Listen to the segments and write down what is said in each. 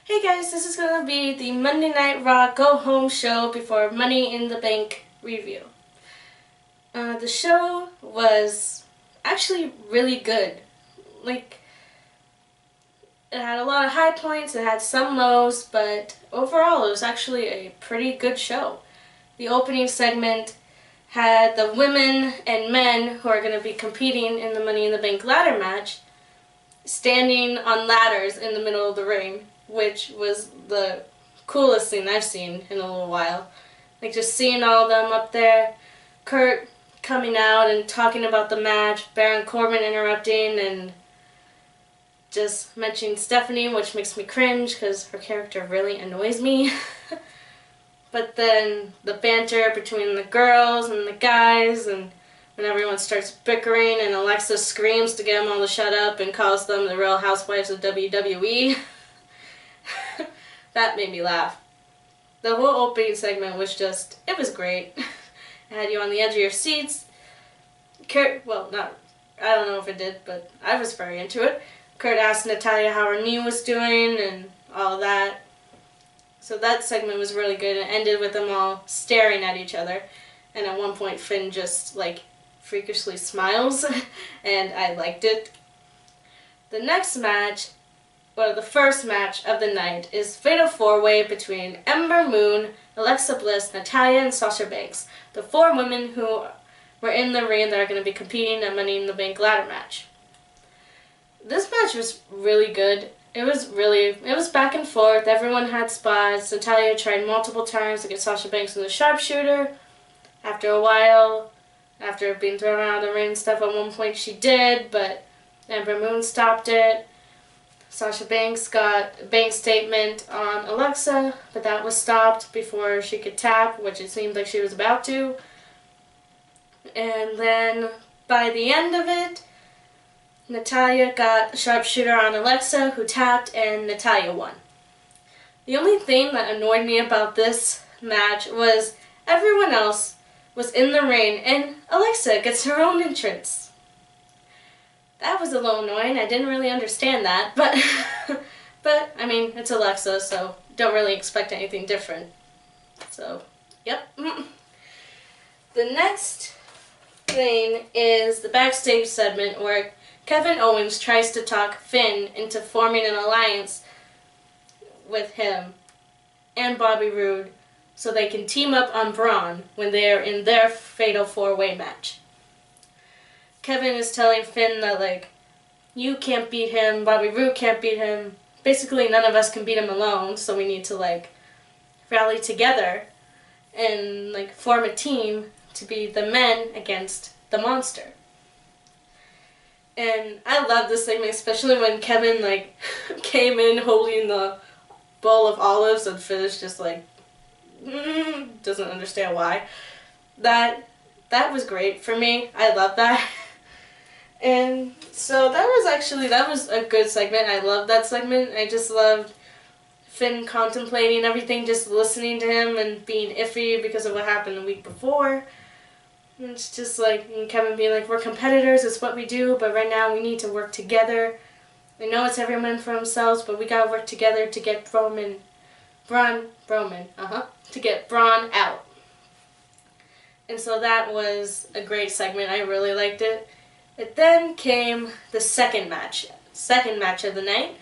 Hey guys, this is going to be the Monday Night Raw Go Home show before Money in the Bank review. The show was actually really good. Like, it had a lot of high points, it had some lows, but overall it was actually a pretty good show. The opening segment had the women and men who are going to be competing in the Money in the Bank ladder match standing on ladders in the middle of the ring, which was the coolest thing I've seen in a little while. Like, just seeing all of them up there, Kurt coming out and talking about the match, Baron Corbin interrupting and just mentioning Stephanie, which makes me cringe because her character really annoys me. But then the banter between the girls and the guys, and when everyone starts bickering and Alexa screams to get them all to shut up and calls them the Real Housewives of WWE. That made me laugh. The whole opening segment was just, it was great. It had you on the edge of your seats. Well, not, I don't know if it did, but I was very into it. Kurt asked Natalya how her knee was doing and all that. So that segment was really good. It ended with them all staring at each other. And at one point Finn just, like, freakishly smiles. And I liked it. The next match, well, the first match of the night, is Fatal 4-Way between Ember Moon, Alexa Bliss, Natalya, and Sasha Banks. The four women who were in the ring that are going to be competing at Money in the Bank ladder match. This match was really good. It was back and forth. Everyone had spots. Natalya tried multiple times to get Sasha Banks in the sharpshooter. After a while, after being thrown out of the ring and stuff, at one point she did, but Ember Moon stopped it. Sasha Banks got a bank statement on Alexa, but that was stopped before she could tap, which it seemed like she was about to. And then, by the end of it, Natalya got a sharpshooter on Alexa, who tapped, and Natalya won. The only thing that annoyed me about this match was everyone else was in the ring, and Alexa gets her own entrance. That was a little annoying. I didn't really understand that, but I mean, it's Alexa, so don't really expect anything different. So, yep. The next thing is the backstage segment where Kevin Owens tries to talk Finn into forming an alliance with him and Bobby Roode so they can team up on Braun when they are in their Fatal 4-Way match. Kevin is telling Finn that, like, you can't beat him, Bobby Roode can't beat him. Basically, none of us can beat him alone, so we need to, like, rally together and, like, form a team to be the men against the monster. And I love this segment, especially when Kevin, like, came in holding the bowl of olives and Finn is just like, doesn't understand why. That was great for me. I love that. And so that was a good segment. I loved that segment. I just loved Finn contemplating everything, just listening to him and being iffy because of what happened the week before. And it's just like, and Kevin being like, we're competitors, it's what we do, but right now we need to work together. I know it's every man for themselves, but we gotta work together to get to get Braun out. And so that was a great segment. I really liked it. It then came the second match of the night,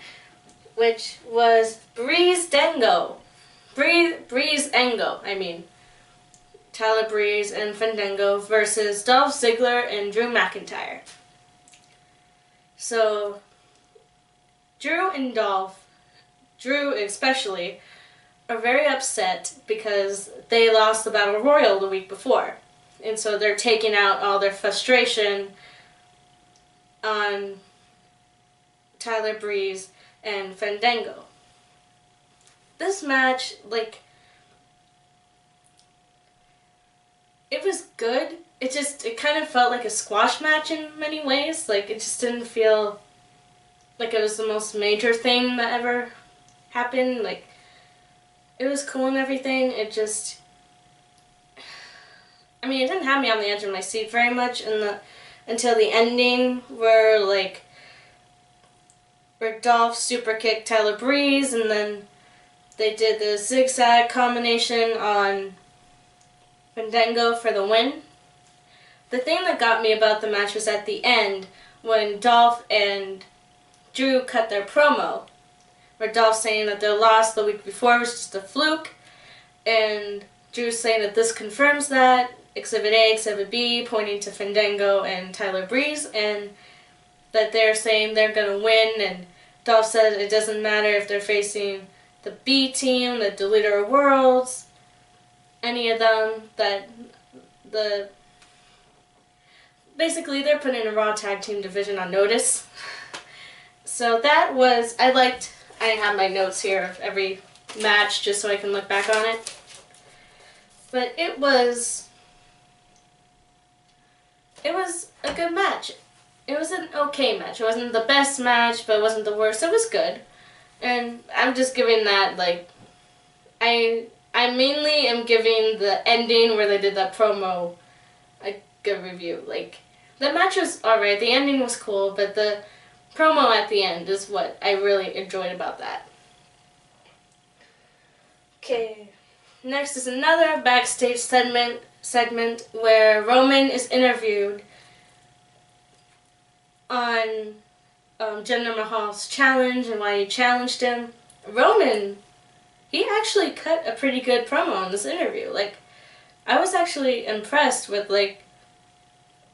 which was Breeze Engo, Tyler Breeze and Fandango versus Dolph Ziggler and Drew McIntyre. So, Drew and Dolph, Drew especially, are very upset because they lost the Battle Royal the week before. And so they're taking out all their frustration on Tyler Breeze and Fandango. This match, like, it was good. It kind of felt like a squash match in many ways. Like, it just didn't feel like it was the most major thing that ever happened. Like, it was cool and everything. It just, I mean, it didn't have me on the edge of my seat very much until the ending, where, like, where Dolph super kicked Tyler Breeze, and then they did the zigzag combination on Fandango for the win. The thing that got me about the match was at the end, when Dolph and Drew cut their promo, where Dolph's saying that their loss the week before was just a fluke, and Drew's saying that this confirms that, Exhibit A, Exhibit B, pointing to Fandango and Tyler Breeze, and that they're saying they're going to win, and Dolph said it doesn't matter if they're facing the B team, the Deleter of Worlds, any of them, that basically they're putting a Raw Tag Team division on notice. So that was, I have my notes here of every match just so I can look back on it. But it was a good match. It was an okay match. It wasn't the best match, but it wasn't the worst. It was good. And I'm just giving that, like, I mainly am giving the ending where they did that promo a good review. Like, the match was alright, the ending was cool, but the promo at the end is what I really enjoyed about that. Okay, next is another backstage segment where Roman is interviewed on Jinder Mahal's challenge and why he challenged him. Roman, he actually cut a pretty good promo in this interview. Like, I was actually impressed with, like,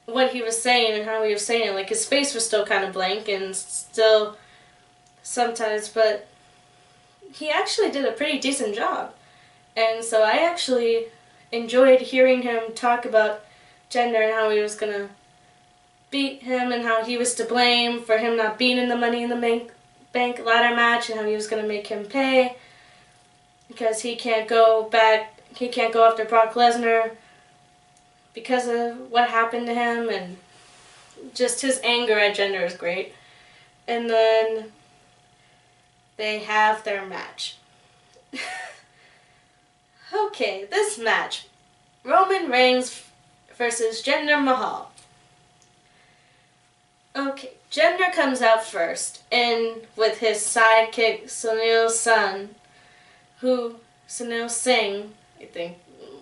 what he was saying and how he was saying it. Like, his face was still kind of blank and still sometimes, but he actually did a pretty decent job. And so I actually enjoyed hearing him talk about Jinder and how he was going to beat him and how he was to blame for him not being in the Money in the Bank ladder match, and how he was going to make him pay because he can't go after Brock Lesnar because of what happened to him, and just his anger at Jinder is great. And then they have their match. Okay, this match, Roman Reigns versus Jinder Mahal. Okay, Jinder comes out first, and with his sidekick Sunil Singh, I think,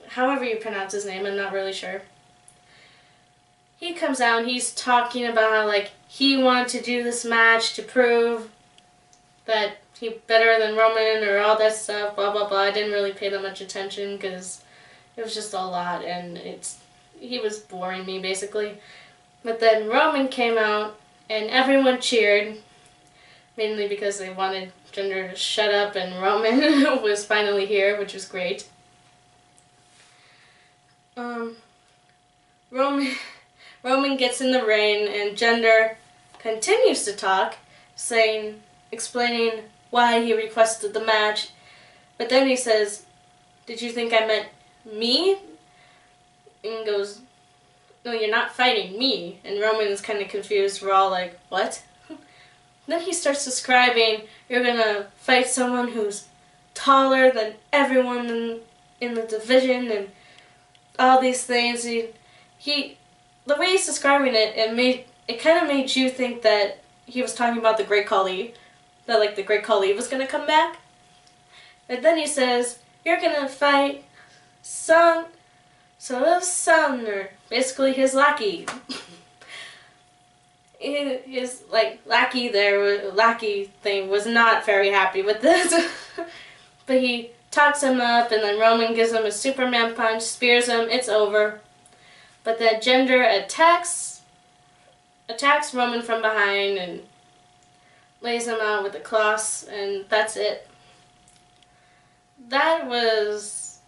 however you pronounce his name, I'm not really sure. He comes out and he's talking about how, like, he wanted to do this match to prove that he's better than Roman or all that stuff, blah blah blah. I didn't really pay that much attention because it was just a lot, and he was boring me basically. But then Roman came out and everyone cheered, mainly because they wanted Jinder to shut up, and Roman was finally here, which was great. Roman gets in the ring and Jinder continues to talk, explaining why he requested the match, but then he says, "Did you think I meant me?" And goes, "No, you're not fighting me." And Roman's kind of confused. We're all like, "What?" Then he starts describing, you're gonna fight someone who's taller than everyone in the division and all these things. The way he's describing it, it kind of made you think that he was talking about the Great Khali, that like the Great Khali was gonna come back. And then he says, "You're gonna fight Sumner, basically his lackey." His lackey thing was not very happy with this. But he talks him up, and then Roman gives him a Superman punch, spears him, it's over. But then Jinder attacks Roman from behind and lays him out with a cross, and that's it. That was...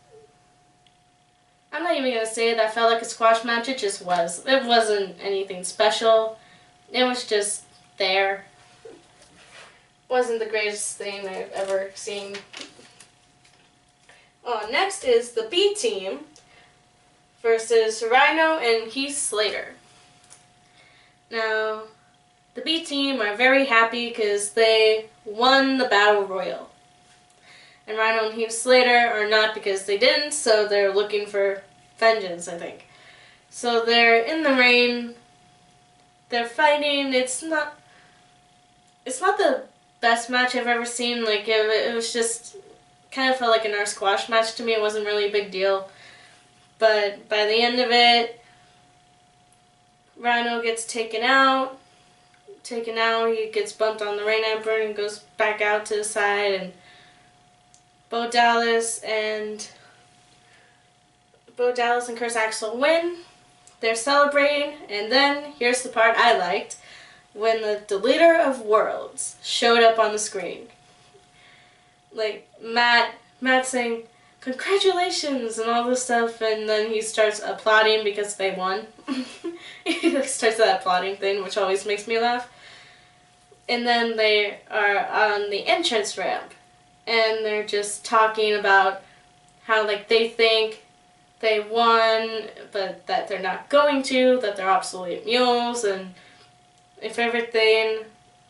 I'm not even going to say that felt like a squash match, it just was. It wasn't anything special. It was just there. Wasn't the greatest thing I've ever seen. Next is the B team versus Rhino and Heath Slater. Now, the B team are very happy because they won the Battle Royal. And Rhino and Heath Slater are not, because they didn't, so they're looking for vengeance, I think. So they're in the ring, they're fighting, it's not it's not the best match I've ever seen. Like, it was just kind of felt like an our squash match to me. It wasn't really a big deal. But by the end of it, Rhino gets taken out. He gets bumped on the ring apron and goes back out to the side. And Bo Dallas and Curtis Axel win. They're celebrating, and then here's the part I liked, when the Deleter of Worlds showed up on the screen. Like, Matt saying, "Congratulations," and all this stuff, and then he starts applauding because they won. He starts that applauding thing, which always makes me laugh. And then they are on the entrance ramp, and they're just talking about how, like, they think they won, but that they're not going to, that they're obsolete mules, and if everything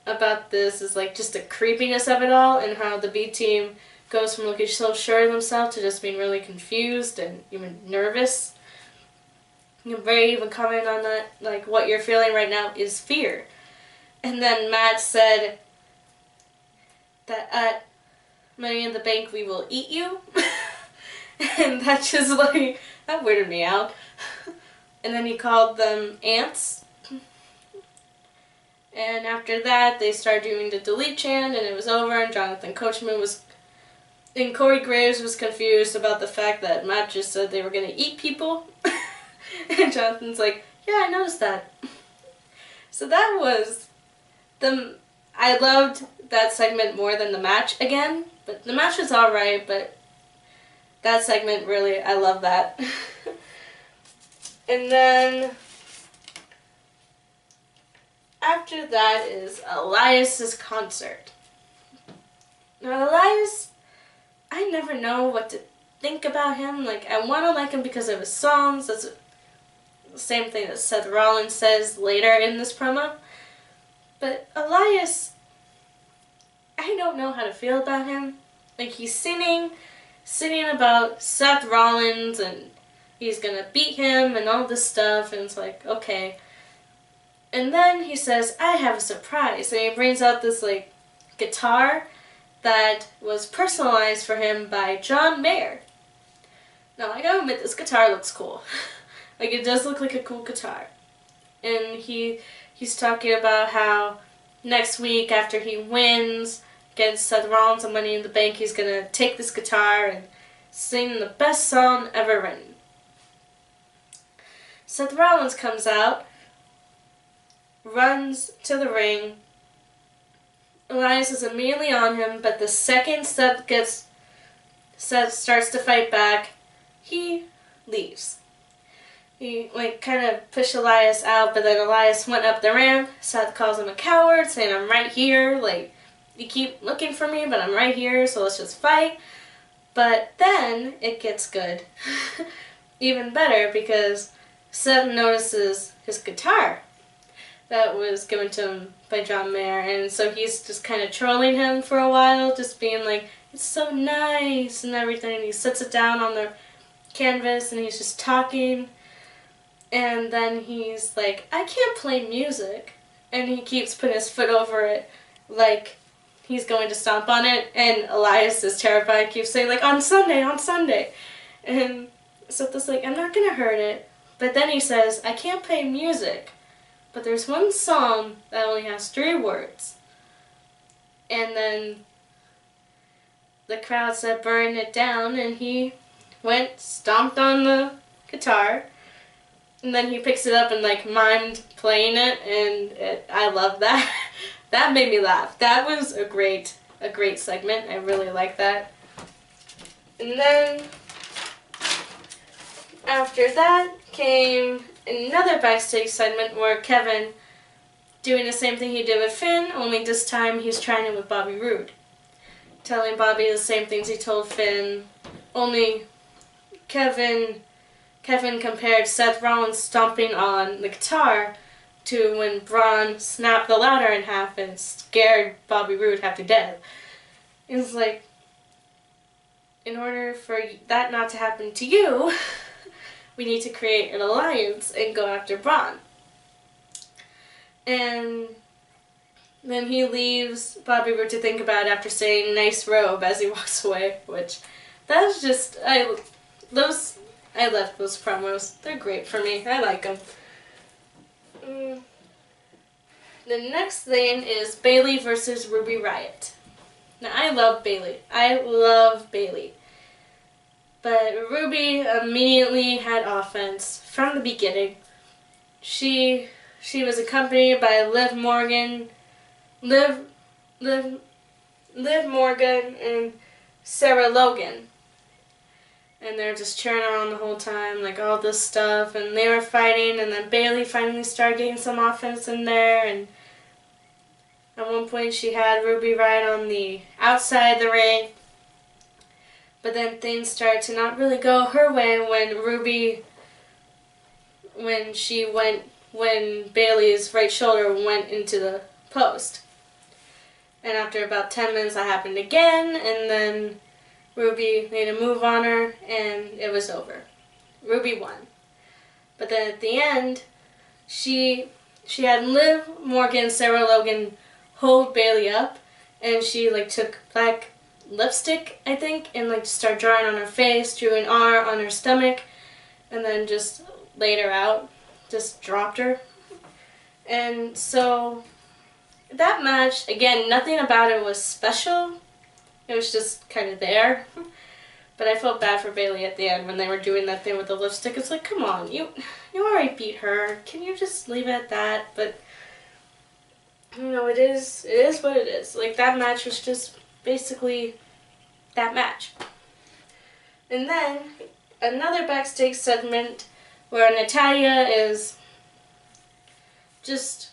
about this is like just the creepiness of it all, and how the B team goes from looking so sure of themselves to just being really confused and even nervous. You can very even comment on that, like, what you're feeling right now is fear. And then Matt said that at Money in the Bank we will eat you. And that just, like, that weirded me out. And then he called them ants. And after that, they started doing the delete chant, and it was over, and Corey Graves was confused about the fact that Matt just said they were going to eat people. And Jonathan's like, "Yeah, I noticed that." So that was I loved that segment more than the match again, but the match was alright, but that segment really, I love that. And then after that is Elias's concert. Now Elias, I never know what to think about him. Like, I want to like him because of his songs. That's the same thing that Seth Rollins says later in this promo. But Elias, I don't know how to feel about him. Like, he's singing about Seth Rollins and he's gonna beat him and all this stuff, and it's like, okay. And then he says, "I have a surprise," and he brings out this, like, guitar that was personalized for him by John Mayer. Now, I gotta admit, this guitar looks cool. Like, it does look like a cool guitar. And he's talking about how next week, after he wins against Seth Rollins on Money in the Bank, he's gonna take this guitar and sing the best song ever written. Seth Rollins comes out, runs to the ring. Elias is immediately on him, but the second Seth starts to fight back, he leaves. He, like, kind of pushed Elias out, but then Elias went up the ramp. Seth calls him a coward, saying, "I'm right here, like, you keep looking for me, but I'm right here, so let's just fight." But then it gets good. Even better, because Seth notices his guitar that was given to him by John Mayer, and so he's just kind of trolling him for a while, just being like, "It's so nice," and everything. And he sets it down on the canvas, and he's just talking, and then he's like, "I can't play music," and he keeps putting his foot over it, like he's going to stomp on it, and Elias is terrified, keeps saying, like, on Sunday, and Seth is like, "I'm not gonna hurt it," but then he says, "I can't play music, but there's one song that only has 3 words," and then the crowd said, "Burn it down," and he stomped on the guitar, and then he picks it up and, like, mimed playing it, and I love that. That made me laugh. That was a great segment. I really like that. And then after that came another backstage segment where Kevin doing the same thing he did with Finn, only this time he's trying it with Bobby Roode. Telling Bobby the same things he told Finn, only Kevin compared Seth Rollins stomping on the guitar to when Braun snapped the ladder in half and scared Bobby Roode half to death. It's like, in order for that not to happen to you, we need to create an alliance and go after Braun. And Then he leaves Bobby Roode to think about after saying "nice robe" as he walks away, which that's just I love those promos. They're great for me. I like them. The next thing is Bayley versus Ruby Riott. Now I love Bayley. I love Bayley. But Ruby immediately had offense from the beginning. She was accompanied by Liv Morgan, Liv Morgan and Sarah Logan. And they're just cheering her on the whole time, like all this stuff, and they were fighting, and then Bayley finally started getting some offense in there, and at one point she had Ruby Riott on the outside of the ring, but then things started to not really go her way when Bayley's right shoulder went into the post. And after about 10 minutes that happened again, and then Ruby made a move on her, and it was over. Ruby won. But then at the end, she had Liv Morgan, Sarah Logan hold Bayley up, and she took black lipstick, I think, and started drawing on her face, drew an R on her stomach, and then just laid her out, just dropped her. And so that match, again, nothing about it was special. It was just kind of there. But I felt bad for Bayley at the end when they were doing that thing with the lipstick. It's like, come on, you already beat her. Can you just leave it at that? But, it is what it is. That match was just basically that match. And then, another backstage segment where Natalya is just,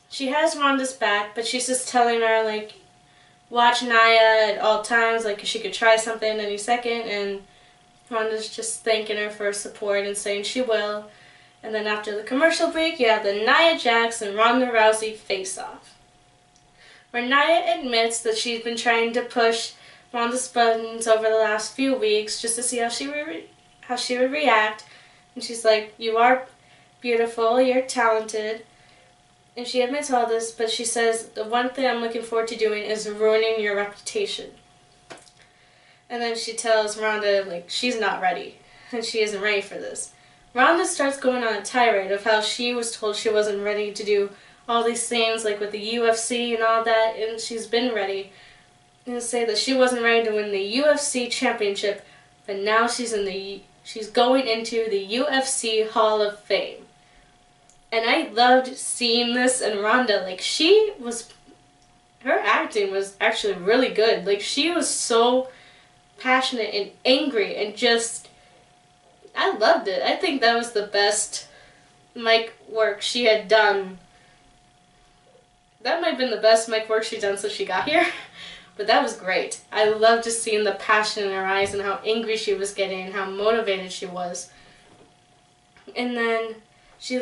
she has Ronda's back, but she's just telling her, watch Nia at all times, she could try something any second, and Ronda's just thanking her for her support and saying she will. And then after the commercial break, you have the Nia Jax and Ronda Rousey face-off, where Nia admits that she's been trying to push Ronda's buttons over the last few weeks just to see how she would react. And she's like, you are beautiful, you're talented. And she admits all this, but she says, the one thing I'm looking forward to doing is ruining your reputation. And then she tells Ronda, she's not ready, and she isn't ready for this. Ronda starts going on a tirade of how she was told she wasn't ready to do all these things, with the UFC and all that, and she's been ready. And say that she wasn't ready to win the UFC championship, but now she's going into the UFC Hall of Fame. And I loved seeing this in Ronda. Her acting was actually really good. She was so passionate and angry and just, I loved it. I think that was the best mic work she had done. That might have been the best mic work she'd done since she got here. But that was great. I loved just seeing the passion in her eyes and how angry she was getting and how motivated she was. And then she,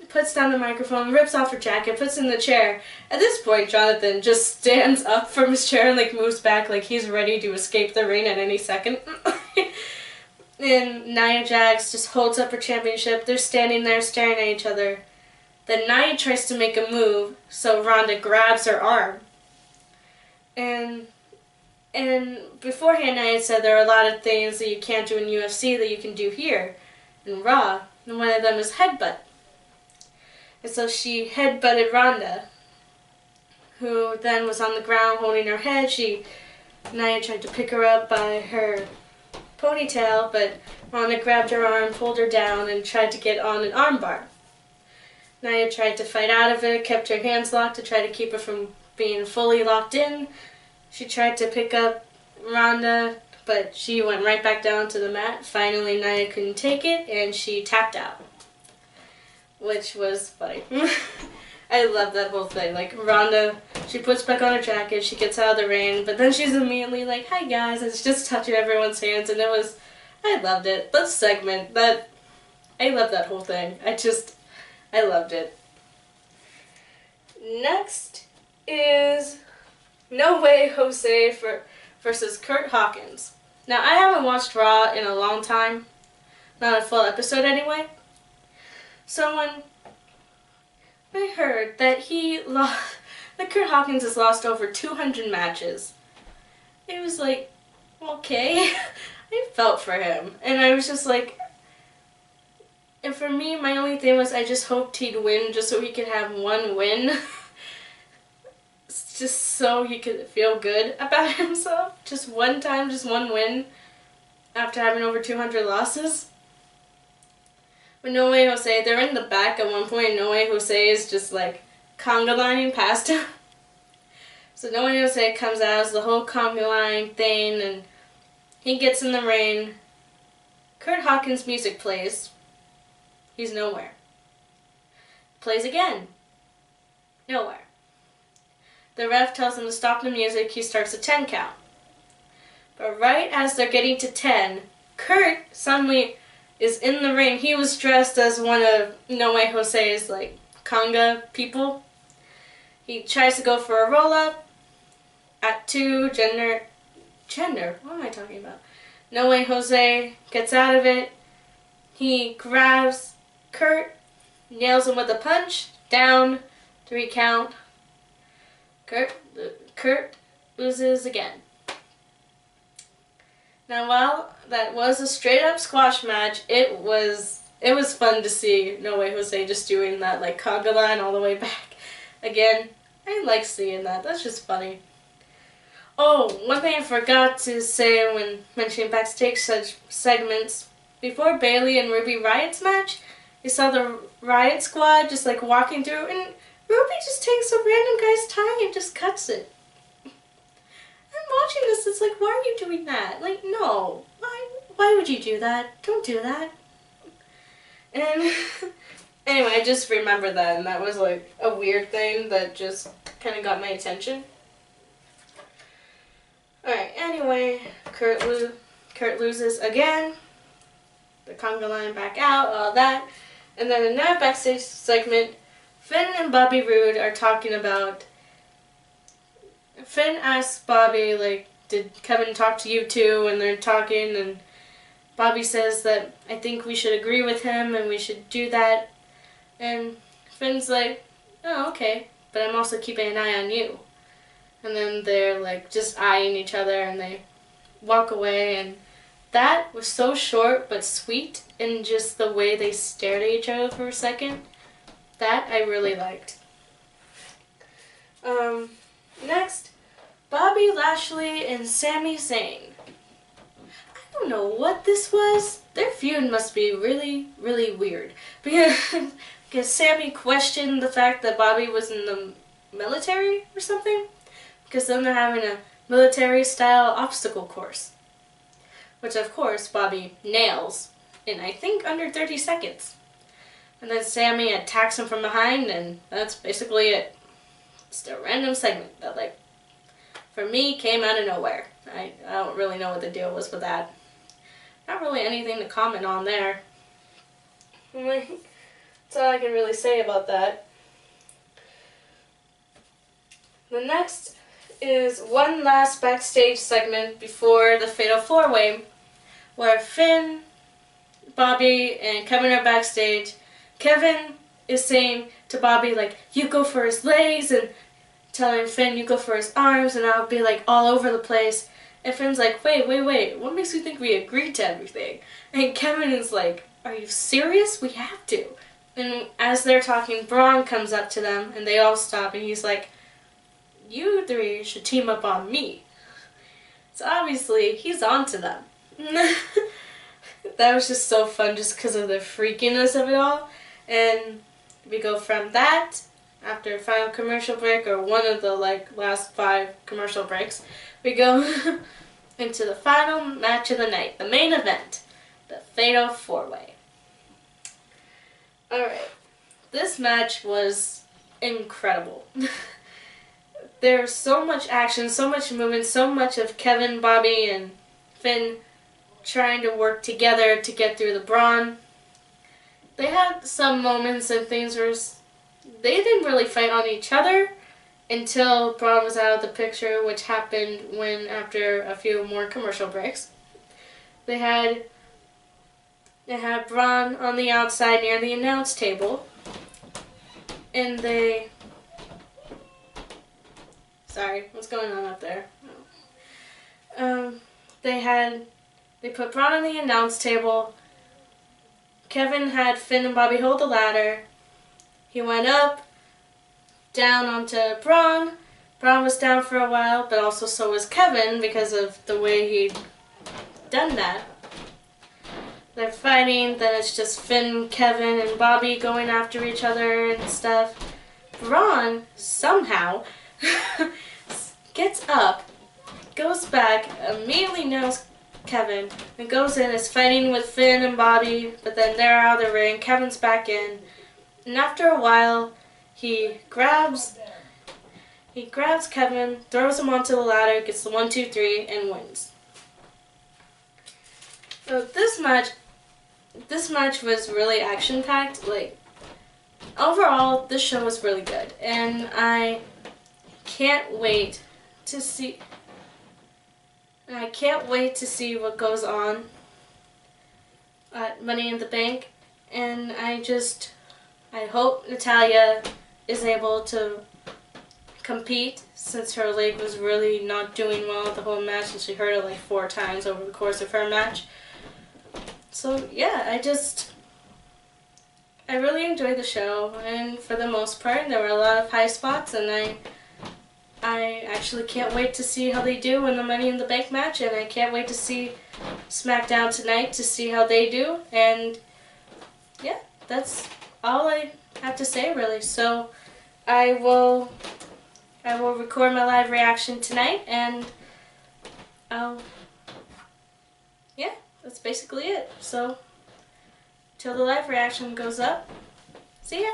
puts down the microphone, rips off her jacket, puts it in the chair. At this point, Jonathan just stands up from his chair and moves back he's ready to escape the ring at any second. And Nia Jax just holds up her championship. They're standing there staring at each other. Then Nia tries to make a move, so Ronda grabs her arm. And beforehand Nia said there are a lot of things that you can't do in UFC that you can do here in Raw, and one of them is headbutt. And so she headbutted Ronda, who then was on the ground holding her head. Nia tried to pick her up by her ponytail, but Ronda grabbed her arm, pulled her down, and tried to get on an armbar. Nia tried to fight out of it, kept her hands locked to try to keep her from being fully locked in. She tried to pick up Ronda, but she went right back down to the mat. Finally, Nia couldn't take it, and she tapped out, which was funny. I love that whole thing. Ronda, she puts back on her jacket, she gets out of the ring, but then she's immediately like, hi guys, and it's just touching everyone's hands, and I loved it. That segment, I love that whole thing. I loved it. Next is No Way Jose versus Kurt Hawkins. Now, I haven't watched Raw in a long time. Not a full episode anyway. So when I heard that Like, Kurt Hawkins has lost over 200 matches. It was like, okay. I felt for him. And I was just like, and for me, my only thing was I just hoped he'd win just so he could have one win. Just so he could feel good about himself. Just one time, just one win after having over 200 losses. But No Way Jose, they're in the back at one point, and No Way Jose is just like conga lining past him. So No Way Jose comes out as the whole conga line thing, and he gets in the ring. Kurt Hawkins' music plays. He's nowhere. Plays again. Nowhere. The ref tells him to stop the music. He starts a 10 count. But right as they're getting to 10, Kurt suddenly is in the ring. He was dressed as one of No Way Jose's like conga people. He tries to go for a roll up. At 2, Gender. What am I talking about? No Way Jose gets out of it. He grabs Kurt, nails him with a punch. Down. 3 count. Kurt loses again. Now, while that was a straight-up squash match, it was fun to see No Way Jose just doing that like conga line all the way back. Again, I like seeing that. That's just funny. Oh, one thing I forgot to say when mentioning backstage segments. Before Bayley and Ruby Riot's match, you saw the Riot Squad just like walking through, and Ruby just takes a random guy's tie and just cuts it. I'm watching this, it's like, why are you doing that? Like, no. Why would you do that? Don't do that. And anyway, I just remember that, and that was like a weird thing that just kind of got my attention. Alright, anyway, Kurt loses again. The conga line back out, all that. And then another backstage segment, Finn and Bobby Roode are talking about... Finn asks Bobby, like, did Kevin talk to you too? And they're talking, and Bobby says that I think we should agree with him and we should do that. And Finn's like, oh, okay, but I'm also keeping an eye on you. And then they're like just eyeing each other and they walk away, and that was so short but sweet in just the way they stared at each other for a second. That I really liked. Next, Bobby Lashley and Sami Zayn. I don't know what this was. Their feud must be really, really weird. Because Sami questioned the fact that Bobby was in the military or something. Because then they're having a military-style obstacle course. Which, of course, Bobby nails in, I think, under 30 seconds. And then Sami attacks him from behind, and that's basically it. Just a random segment that, like, for me, came out of nowhere. I don't really know what the deal was with that. Not really anything to comment on there. That's all I can really say about that. The next is one last backstage segment before the Fatal 4-Way, where Finn, Bobby, and Kevin are backstage. Kevin is saying to Bobby, like, you go for his legs, and telling Finn, you go for his arms, and I'll be, like, all over the place. And Finn's like, wait, what makes you think we agreed to everything? And Kevin is like, are you serious? We have to. And as they're talking, Braun comes up to them, and they all stop, and he's like, you three should team up on me. So obviously, he's on to them. That was just so fun just because of the freakiness of it all. And we go from that, after a final commercial break, or one of the like last 5 commercial breaks, we go into the final match of the night, the main event, the Fatal 4-Way. Alright, this match was incredible. There's so much action, so much movement, so much of Kevin, Bobby, and Finn trying to work together to get through the Braun. They had some moments and things where they didn't really fight on each other until Braun was out of the picture, which happened when after a few more commercial breaks. They had Braun on the outside near the announce table, and they Sorry, what's going on up there? They put Braun on the announce table. Kevin had Finn and Bobby hold the ladder. He went up, down onto Braun. Braun was down for a while, but also so was Kevin because of the way he'd done that. They're fighting, then it's just Finn, Kevin, and Bobby going after each other and stuff. Braun, somehow, gets up, goes back, immediately knows Kevin, and goes in, is fighting with Finn and Bobby, but then they're out of the ring, Kevin's back in, and after a while, he grabs Kevin, throws him onto the ladder, gets the 1, 2, 3, and wins. So this match was really action-packed. Like, overall, this show was really good, and I can't wait to see. I can't wait to see what goes on at Money in the Bank, and I hope Natalya is able to compete since her leg was really not doing well the whole match, and she hurt it like 4 times over the course of her match. So yeah, I really enjoyed the show, and for the most part, there were a lot of high spots, and I actually can't wait to see how they do in the Money in the Bank match, and I can't wait to see SmackDown tonight to see how they do, and yeah, that's all I have to say really. So I will record my live reaction tonight, and yeah, that's basically it. So till the live reaction goes up, see ya!